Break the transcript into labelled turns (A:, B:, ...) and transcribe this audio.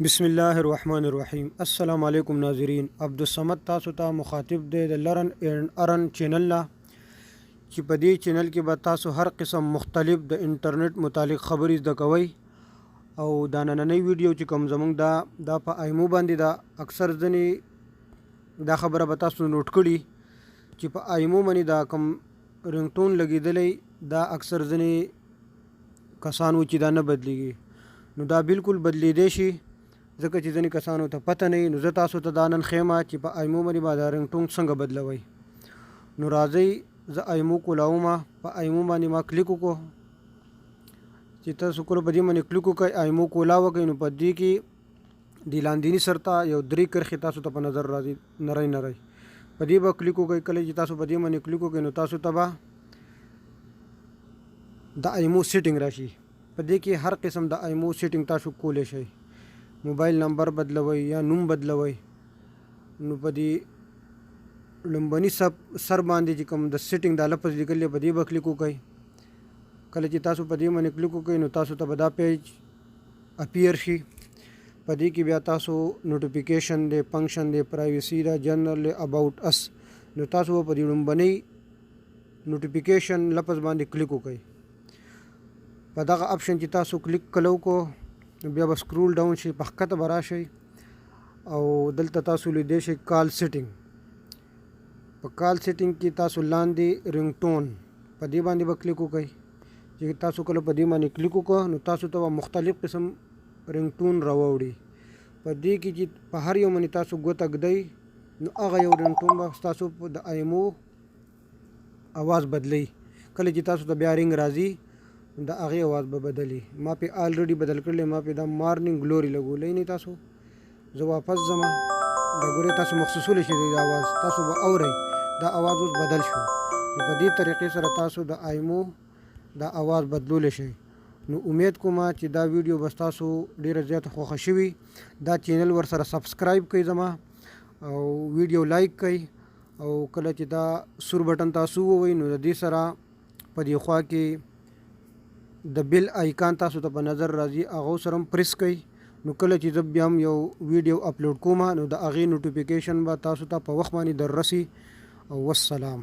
A: بسم الله الرحمن الرحیم. السلام علیکم ناظرین. عبدالصمد تاسو ته مخاطب دی د لرن اینڈ ارن چینل نه، چې په دې چینل کې به تاسو هر قسم مختلف د انټرنیټ متعلق خبرې زده کوئ. او دا نننۍ ویډیو چې کوم زمونږ دا په ایمو باندې دا اکثر ځینې دا خبره به تاسو نوٹ کړي چې په ایمو باندې دا کوم رنګټون لګېدلی دا اکثر ځینې کسانو چې دا نه بدلیږي، نو دا بالکل بدلیدی شي ځکه چې ځینې کسانو ته پته نه وي. نو زه تاسو ته دا نن ښیم چې په ایمو باندې به دا رنګټون څنګه بدلوئ. نو راځئ زه ایمو کولاوم. په ایمو باندې ما کلیک وکړو چې تاسو کله په دې باندې کلیک وکړئ ایمو کولا وکړئ، نو په دې کې د لاندیني سر ته یو 3 کرښې تاسو ته په نظر راځي نری. په دې به کلیک وکړئ. کله چې تاسو په دې باندې کلیک وکړئ نو تاسو ته به د ایمو سیټینګ راشي. په دې کې هر قسم د ایمو سیټینګ تاسو کولی شئ. موبایل نمبر بدلوئ یا نوم بدلوئ. نو په دې لومبني سر باندې چې کوم د سیټینګ دا لفظ لیکلی په دې به کلیک وکړئ. کله چې تاسو په دې باندې کلیک وکړئ نو تاسو ته به دا پیج اپیر شي. په دې کې بیا تاسو نوټیفیکیشن دی، فنکشن دی، پرایویسی دا، جنرل دی، اباؤټ اس. نو تاسو په دې لومبني نوټیفیکیشن لفظ باندې کلیک وکړئ. په دغه اپشن چې تاسو کلیک کلو کو نو بیا به سکرول ډاون شي، په ښکته به راشئ او دلته تاسو لیدی شئ کال سیټینګ. په کال سیټینګ کې تاسو لاندې رنګټون په دې باندې به کلیک وکړئ. چې تاسو کله په دې باندې کلیک وکړو نو تاسو ته به مختلف قسم رنګټون راوړي. په دې کې چې په هر یو باندې تاسو ګوته ږدئ نو هغه یو رنګټون به تاسو د ایمو اواز بدلی. کله چې تاسو ته بیا رنګ راځي د هغې اواز به بدلی. ما پې آلریډي بدل کړلی، ما پې دا مارننګ ګلوري لګولی نه تاسو. زه واپس ځم. دا ګورئ تاسو محسوسولی شئ د اواز تاسو به اورئ دا اواز اوس بدل شو. نو په دې طریقې سره تاسو د ایمو دا اواز بدلولی شئ. نو امید کوم چې دا ویډیو به تاسو ډیره زیاته خوښه شوي. دا چینل ورسره سبسکرایب کړئ زما او ویډیو لایک کړئ. او کله چې دا سور بټن تاسو ووهئ نو د دې سره په دې خوا کې د بیل آیکان تاسو ته په نظر راځي، هغه سره هم پریس کړئ. نو کله چې زه بیا هم یو ویډیو اپلوډ کوم نو د هغې نوټیفیکیشن به تاسو ته په وخت باندې در رسي. او والسلام.